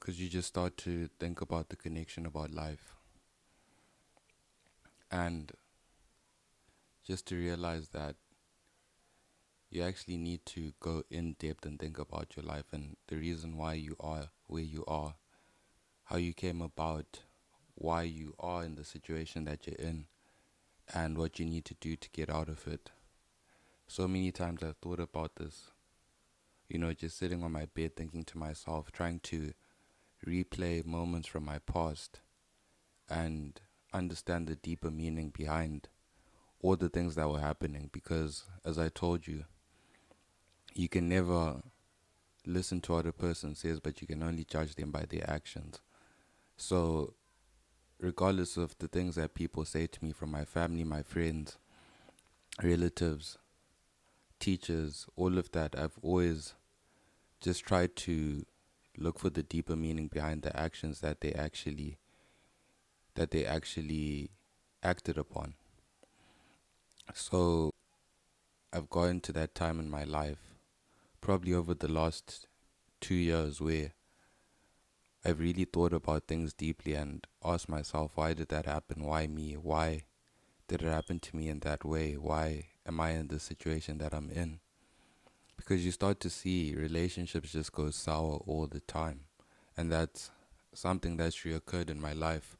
because you just start to think about the connection about life, and just to realize that you actually need to go in depth and think about your life and the reason why you are where you are, how you came about, why you are in the situation that you're in, and what you need to do to get out of it. So many times I've thought about this, just sitting on my bed thinking to myself, trying to replay moments from my past and understand the deeper meaning behind all the things that were happening. Because, as I told you, you can never listen to what a person says, but you can only judge them by their actions. So, regardless of the things that people say to me from my family, my friends, relatives, teachers, all of that, I've always just tried to look for the deeper meaning behind the actions that they actually acted upon. So I've gotten to that time in my life, probably over the last 2 years, where I've really thought about things deeply and asked myself, why did that happen? Why me? Why did it happen to me in that way? Why am I in the situation that I'm in? Because you start to see relationships just go sour all the time. And that's something that's reoccurred in my life.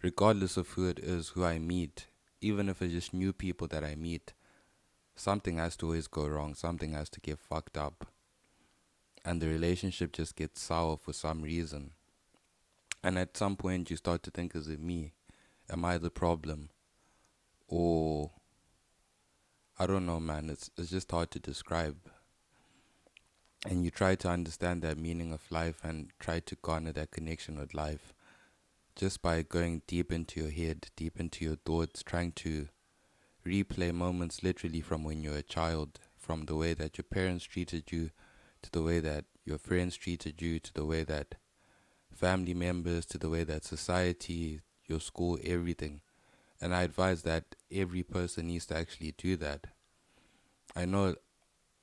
Regardless of who it is, who I meet, even if it's just new people that I meet, something has to always go wrong. Something has to get fucked up. And the relationship just gets sour for some reason. And at some point you start to think, is it me? Am I the problem? Or I don't know, man. It's just hard to describe. And you try to understand that meaning of life and try to garner that connection with life just by going deep into your head, deep into your thoughts, trying to replay moments literally from when you were a child, from the way that your parents treated you, to the way that your friends treated you, to the way that family members, to the way that society, your school, everything. And I advise that every person needs to actually do that. I know,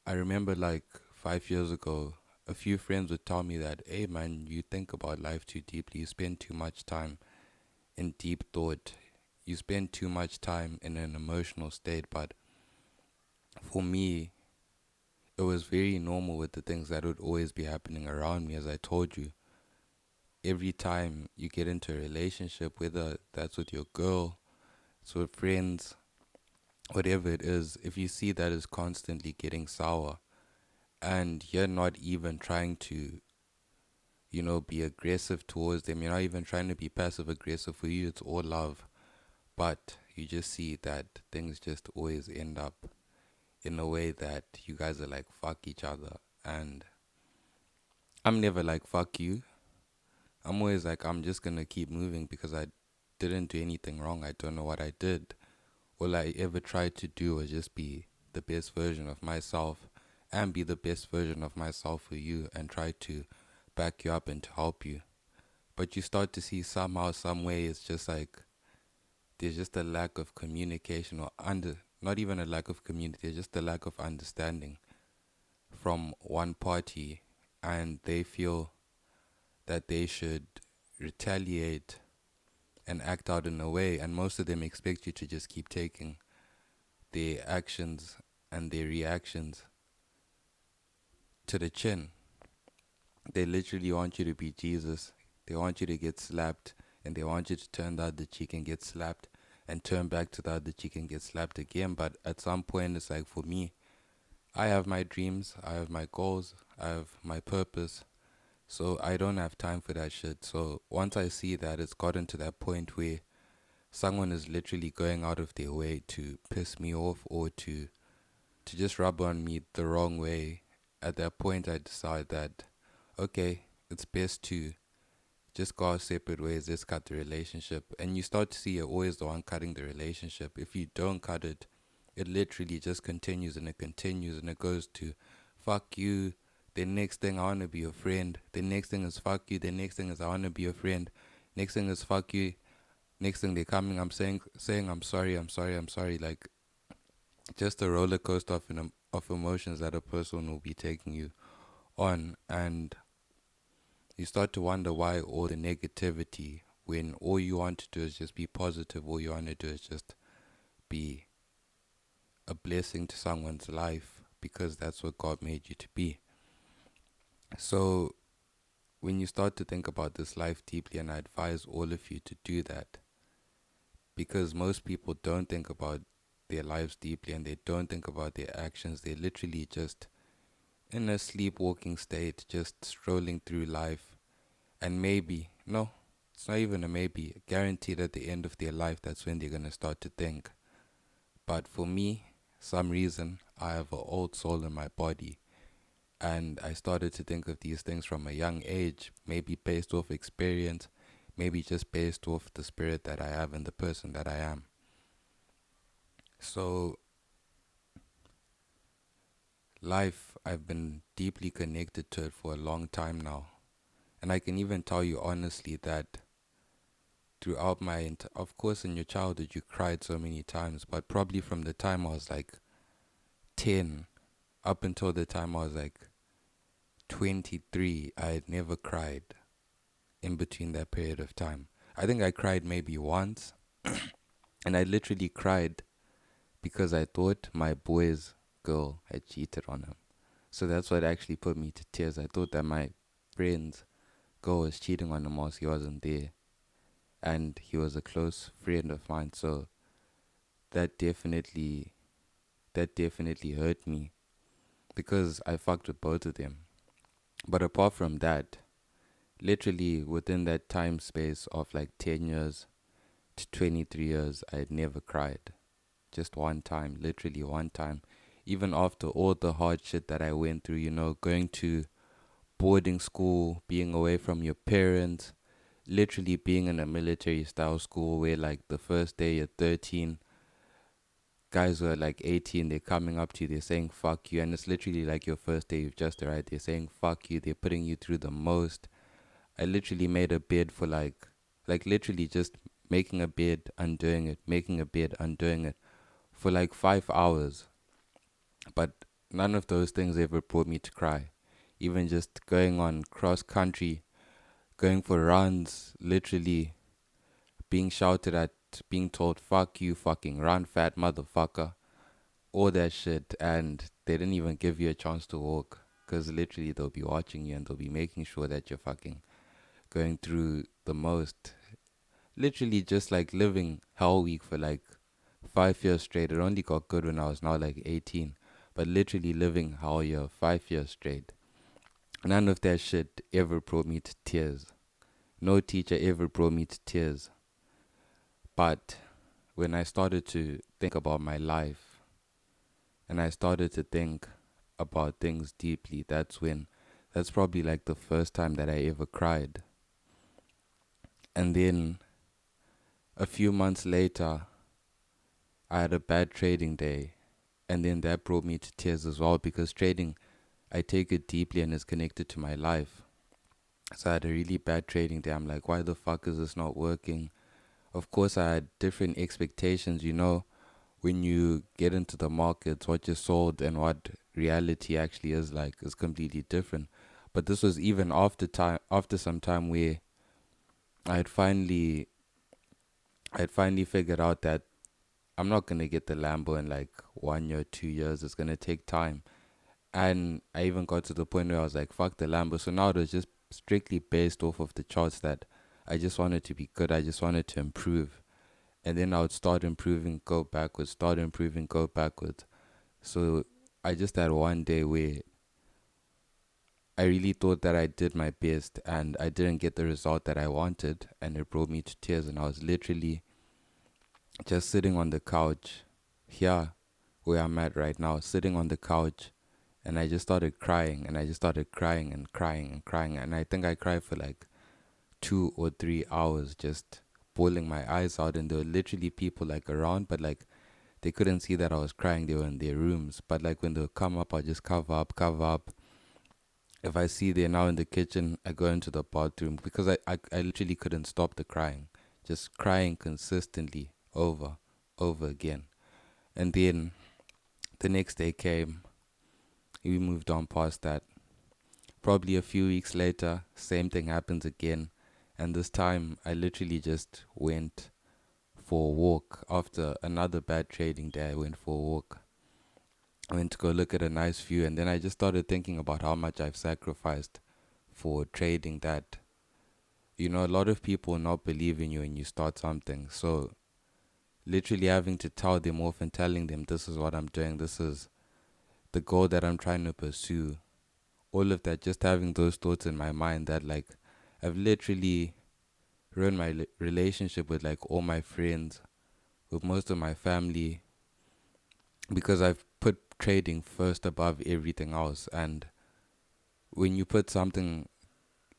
I remember like 5 years ago, a few friends would tell me that, hey man, you think about life too deeply, you spend too much time in deep thought, you spend too much time in an emotional state. But for me, it was very normal with the things that would always be happening around me. As I told you, every time you get into a relationship, whether that's with your girl, it's with friends, whatever it is, if you see that is constantly getting sour and you're not even trying to, be aggressive towards them, you're not even trying to be passive aggressive, for you it's all love, but you just see that things just always end up in a way that you guys are like, fuck each other. And I'm never like, fuck you. I'm always like, I'm just gonna keep moving because I didn't do anything wrong. I don't know what I did. All I ever tried to do was just be the best version of myself and be the best version of myself for you and try to back you up and to help you. But you start to see somehow, some way, it's just like there's just a lack of communication, or not even a lack of community, there's just a lack of understanding from one party, and they feel that they should retaliate and act out in a way, and most of them expect you to just keep taking their actions and their reactions to the chin. They literally want you to be Jesus. They want you to get slapped, and they want you to turn the other cheek and get slapped, and turn back to the other cheek and get slapped again. But at some point, it's like, for me, I have my dreams, I have my goals, I have my purpose. So I don't have time for that shit. So once I see that it's gotten to that point where someone is literally going out of their way to piss me off or to just rub on me the wrong way, at that point I decide that, okay, it's best to just go our separate ways, just cut the relationship. And you start to see you're always the one cutting the relationship. If you don't cut it, it literally just continues and it continues and it goes to fuck you. The next thing, I want to be your friend. The next thing is fuck you. The next thing is I want to be your friend. Next thing is fuck you. Next thing they're coming, I'm saying I'm sorry, I'm sorry, I'm sorry. Like, just a roller coaster of emotions that a person will be taking you on. And You start to wonder why all the negativity when all you want to do is just be positive, all you want to do is just be a blessing to someone's life because that's what God made you to be. So when you start to think about this life deeply, and I advise all of you to do that, because most people don't think about their lives deeply and they don't think about their actions. They're literally just in a sleepwalking state, just strolling through life. And maybe, no, it's not even a maybe, guaranteed at the end of their life, that's when they're going to start to think. But for me, some reason, I have an old soul in my body. And I started to think of these things from a young age, maybe based off experience, maybe just based off the spirit that I have and the person that I am. So, life, I've been deeply connected to it for a long time now. And I can even tell you honestly that throughout of course in your childhood you cried so many times, but probably from the time I was like 10 up until the time I was like 23, I had never cried in between that period of time. I think I cried maybe once, and I literally cried because I thought my boy's girl had cheated on him. So that's what actually put me to tears. I thought that my friend's girl was cheating on him whilst he wasn't there. And he was a close friend of mine, so that definitely hurt me because I fucked with both of them. But apart from that, literally within that time space of like 10 years to 23 years, I had never cried. Just one time, literally one time. Even after all the hard shit that I went through, going to boarding school, being away from your parents, literally being in a military style school where like the first day you're 13, guys who are like 18, they're coming up to you, they're saying fuck you, and it's literally like your first day, you've just arrived, they're saying fuck you, they're putting you through the most. I literally made a bed for like literally just making a bed, undoing it, making a bed, undoing it for like 5 hours. But none of those things ever brought me to cry. Even just going on cross country, going for runs, literally being shouted at, being told fuck you, fucking run, fat motherfucker, all that shit, and they didn't even give you a chance to walk because literally they'll be watching you and they'll be making sure that you're fucking going through the most. Literally just like living hell week for like 5 years straight. It only got good when I was now like 18, but literally living hell year 5 years straight. None of that shit ever brought me to tears. No teacher ever brought me to tears. But when I started to think about my life and I started to think about things deeply, that's probably like the first time that I ever cried. And then a few months later, I had a bad trading day. And then that brought me to tears as well because trading, I take it deeply and is connected to my life. So I had a really bad trading day. I'm like, why the fuck is this not working? Of course, I had different expectations, when you get into the markets, what you sold and what reality actually is like is completely different. But this was even after some time where I had finally, figured out that I'm not gonna get the Lambo in like 1 year, 2 years. It's gonna take time, and I even got to the point where I was like, fuck the Lambo. So now it was just strictly based off of the charts that I just wanted to be good. I just wanted to improve, and then I would start improving, go backwards, start improving, go backwards. So I just had one day where I really thought that I did my best and I didn't get the result that I wanted, and it brought me to tears. And I was literally just sitting on the couch here where I'm at right now, sitting on the couch, and I just started crying and I just started crying and crying and crying. And I think I cried for like 2 or 3 hours, just bawling my eyes out. And there were literally people like around, but like they couldn't see that I was crying. They were in their rooms. But like when they would come up, I just cover up, cover up. If I see they're now in the kitchen, I go into the bathroom because I literally couldn't stop the crying. Just crying consistently over again. And then the next day came. We moved on past that. Probably a few weeks later, same thing happens again. And this time, I literally just went for a walk. After another bad trading day, I went for a walk. I went to go look at a nice view, and then I just started thinking about how much I've sacrificed for trading that. You know, a lot of people not believe in you when you start something. So, literally having to tell them off and telling them, this is what I'm doing, this is the goal that I'm trying to pursue. All of that, just having those thoughts in my mind that, like, I've literally ruined my relationship with, like, all my friends, with most of my family, because I've put trading first above everything else. And when you put something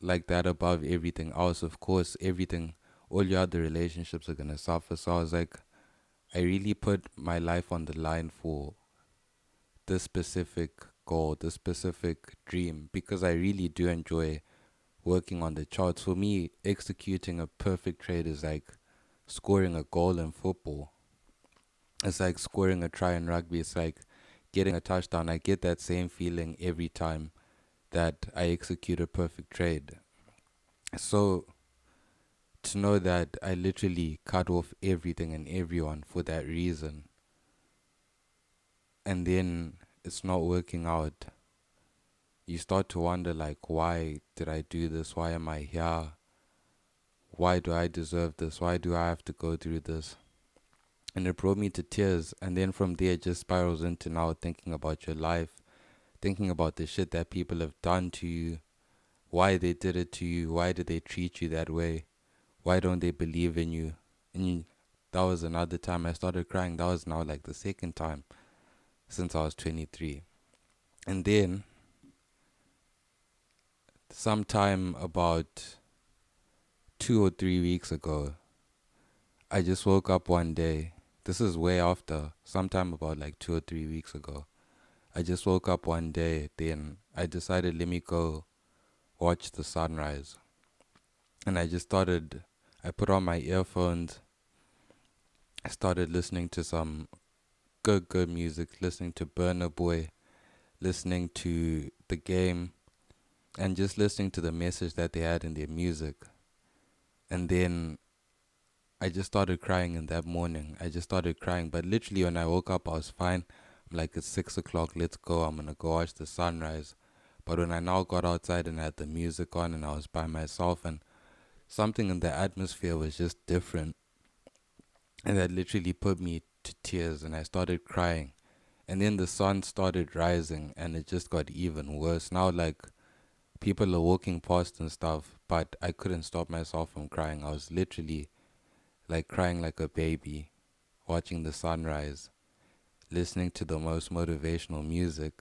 like that above everything else, of course, everything, all your other relationships are going to suffer. So I was like, I really put my life on the line for this specific goal, this specific dream, because I really do enjoy working on the charts. For me, executing a perfect trade is like scoring a goal in football. It's like scoring a try in rugby. It's like getting a touchdown. I get that same feeling every time that I execute a perfect trade. So to know that I literally cut off everything and everyone for that reason, and then it's not working out, you start to wonder, like, why did I do this? Why am I here? Why do I deserve this? Why do I have to go through this? And it brought me to tears. And then from there, it just spirals into now thinking about your life, thinking about the shit that people have done to you, why they did it to you, why did they treat you that way, why don't they believe in you? That was another time I started crying. That was now like the second time since I was 23. And then, sometime about 2 or 3 weeks ago, I just woke up one day. This is way after, sometime about like 2 or 3 weeks ago. I just woke up one day, then I decided, let me go watch the sunrise. And I put on my earphones. I started listening to some good music, listening to Burna Boy, listening to The Game, and just listening to the message that they had in their music. And then I just started crying in that morning. I just started crying. But literally when I woke up, I was fine. I'm like, it's 6 o'clock, let's go. I'm going to go watch the sunrise. But when I now got outside and I had the music on and I was by myself, and something in the atmosphere was just different. And that literally put me to tears and I started crying. And then the sun started rising and it just got even worse. Now, like, people are walking past and stuff, but I couldn't stop myself from crying. I was literally like crying like a baby, watching the sunrise, listening to the most motivational music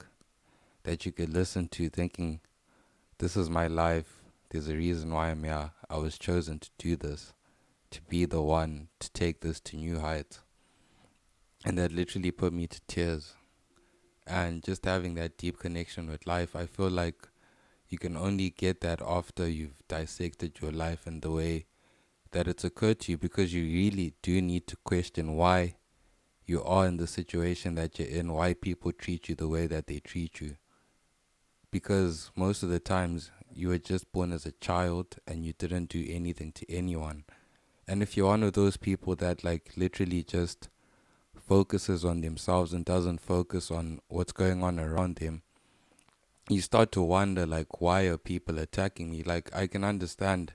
that you could listen to, thinking, this is my life. There's a reason why I'm here. I was chosen to do this, to be the one, to take this to new heights. And that literally put me to tears. And just having that deep connection with life, I feel like you can only get that after you've dissected your life and the way that it's occurred to you, because you really do need to question why you are in the situation that you're in, why people treat you the way that they treat you. Because most of the times you were just born as a child and you didn't do anything to anyone. And if you're one of those people that like literally just focuses on themselves and doesn't focus on what's going on around them, you start to wonder, like, why are people attacking me? Like, I can understand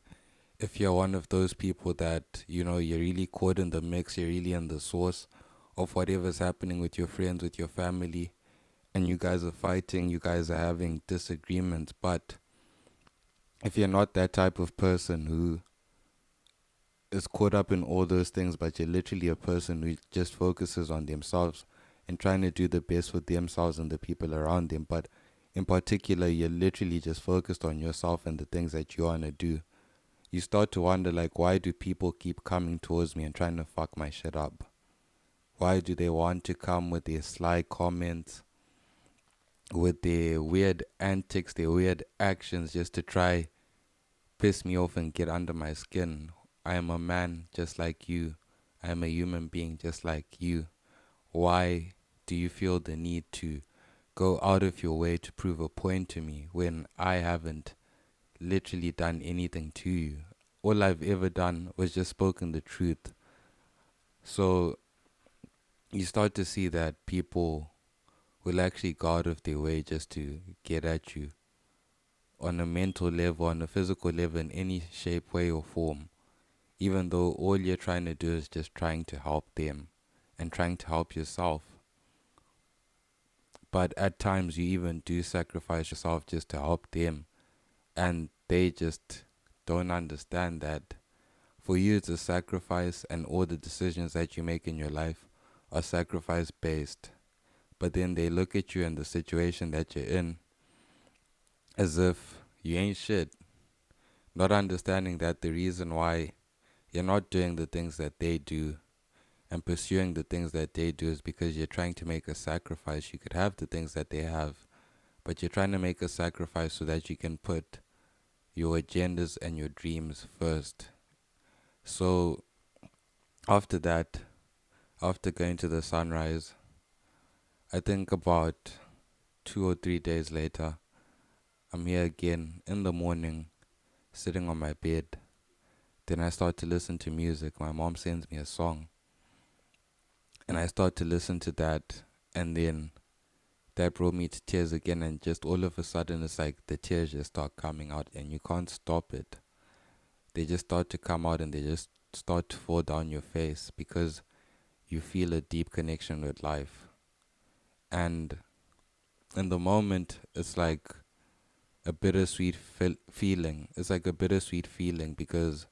if you're one of those people that, you know, you're really caught in the mix, you're really in the source of whatever's happening with your friends, with your family, and you guys are fighting, you guys are having disagreements. But if you're not that type of person who is caught up in all those things, but you're literally a person who just focuses on themselves and trying to do the best for themselves and the people around them, but in particular, you're literally just focused on yourself and the things that you want to do, you start to wonder, like, why do people keep coming towards me and trying to fuck my shit up? Why do they want to come with their sly comments, with their weird antics, their weird actions, just to try piss me off and get under my skin? I am a man just like you. I am a human being just like you. Why do you feel the need to go out of your way to prove a point to me when I haven't literally done anything to you. All I've ever done was just spoken the truth. So you start to see that people will actually go out of their way just to get at you on a mental level, on a physical level, in any shape, way, or form, even though all you're trying to do is just trying to help them and trying to help yourself. But at times you even do sacrifice yourself just to help them, and they just don't understand that for you it's a sacrifice, and all the decisions that you make in your life are sacrifice based. But then they look at you and the situation that you're in as if you ain't shit, not understanding that the reason why you're not doing the things that they do and pursuing the things that they do is because you're trying to make a sacrifice. You could have the things that they have, but you're trying to make a sacrifice so that you can put your agendas and your dreams first. So after that, after going to the sunrise, I think about 2 or 3 days later, I'm here again in the morning, sitting on my bed. Then I start to listen to music. My mom sends me a song, and I start to listen to that, and then that brought me to tears again, and just all of a sudden it's like the tears just start coming out and you can't stop it. They just start to come out and they just start to fall down your face because you feel a deep connection with life. And in the moment, it's like a bittersweet feeling. It's like a bittersweet feeling because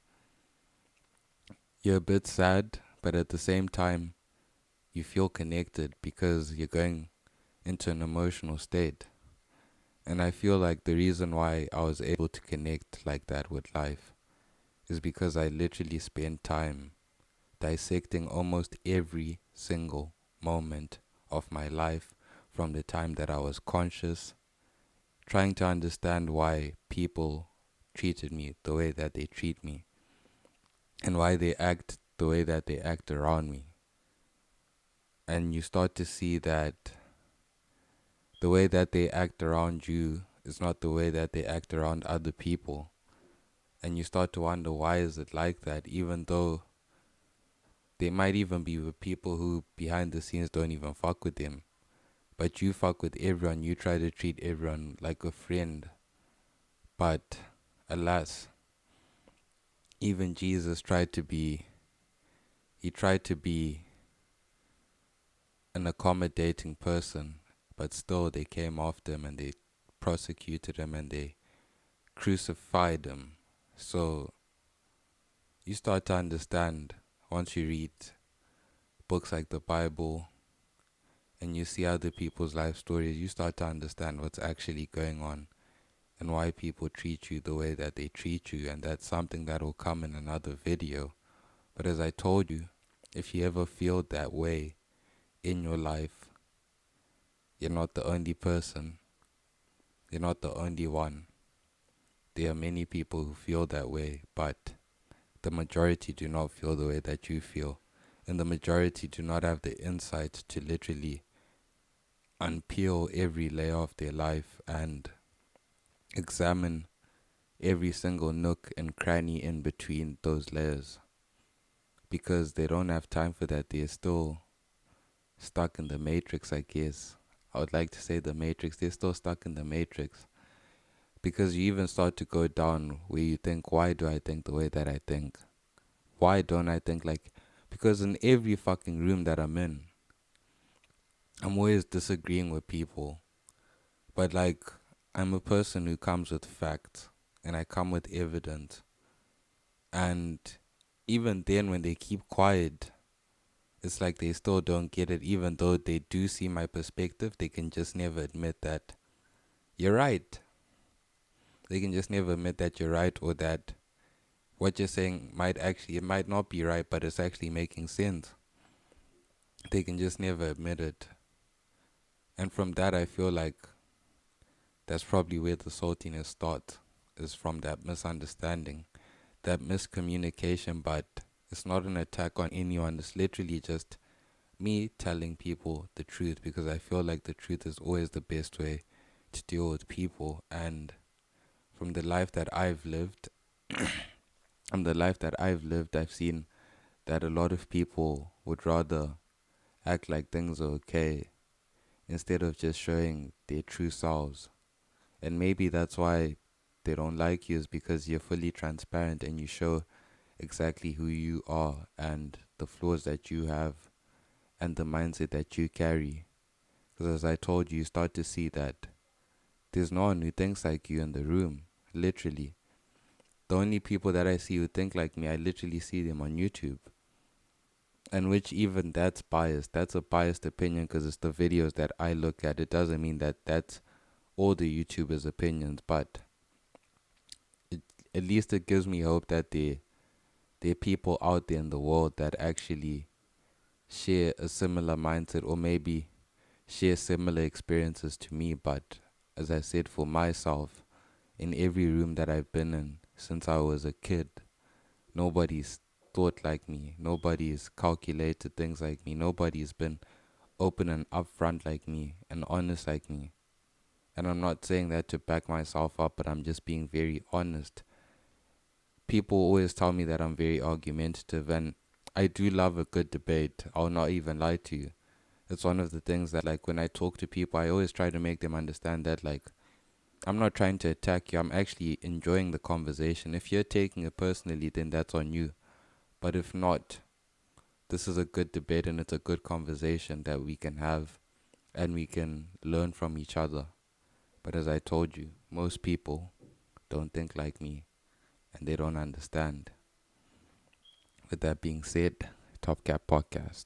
you're a bit sad, but at the same time, you feel connected because you're going into an emotional state. And I feel like the reason why I was able to connect like that with life is because I literally spent time dissecting almost every single moment of my life from the time that I was conscious, trying to understand why people treated me the way that they treat me and why they act the way that they act around me. And you start to see that the way that they act around you is not the way that they act around other people. And you start to wonder, why is it like that, even though they might even be with people who behind the scenes don't even fuck with them. But you fuck with everyone, you try to treat everyone like a friend. But alas, even Jesus tried to be an accommodating person, but still they came after him and they prosecuted him and they crucified him. So you start to understand once you read books like the Bible and you see other people's life stories, you start to understand what's actually going on and why people treat you the way that they treat you. And that's something that will come in another video. But as I told you, if you ever feel that way in your life, you're not the only person. You're not the only one. There are many people who feel that way, but the majority do not feel the way that you feel. And the majority do not have the insight to literally unpeel every layer of their life and examine every single nook and cranny in between those layers. Because they don't have time for that. They're still stuck in the matrix, I guess. I would like to say the matrix. They're still stuck in the matrix. Because you even start to go down where you think, why do I think the way that I think? Why don't I think like... Because in every fucking room that I'm in, I'm always disagreeing with people. But like, I'm a person who comes with facts. And I come with evidence. And even then when they keep quiet, it's like they still don't get it. Even though they do see my perspective, they can just never admit that you're right. They can just never admit that you're right, or that what you're saying it might not be right, but it's actually making sense. They can just never admit it. And from that, I feel like that's probably where the saltiness starts, is from that misunderstanding, that miscommunication. But it's not an attack on anyone. It's literally just me telling people the truth, because I feel like the truth is always the best way to deal with people. And from the life that I've lived, I've seen that a lot of people would rather act like things are okay instead of just showing their true selves. And maybe that's why they don't like you, is because you're fully transparent and you show exactly who you are and the flaws that you have and the mindset that you carry. Because as I told you, you start to see that there's no one who thinks like you in the room. Literally. The only people that I see who think like me, I literally see them on YouTube. And which even that's biased. That's a biased opinion because it's the videos that I look at. It doesn't mean that that's all the YouTubers' opinions, but it, at least it gives me hope that there are people out there in the world that actually share a similar mindset or maybe share similar experiences to me. But as I said, for myself, in every room that I've been in since I was a kid, nobody's thought like me. Nobody's calculated things like me. Nobody's been open and upfront like me and honest like me. And I'm not saying that to back myself up, but I'm just being very honest. People always tell me that I'm very argumentative, and I do love a good debate. I'll not even lie to you. It's one of the things that, like, when I talk to people, I always try to make them understand that, like, I'm not trying to attack you. I'm actually enjoying the conversation. If you're taking it personally, then that's on you. But if not, this is a good debate and it's a good conversation that we can have and we can learn from each other. But as I told you, most people don't think like me and they don't understand. With that being said, TopCat Podcast.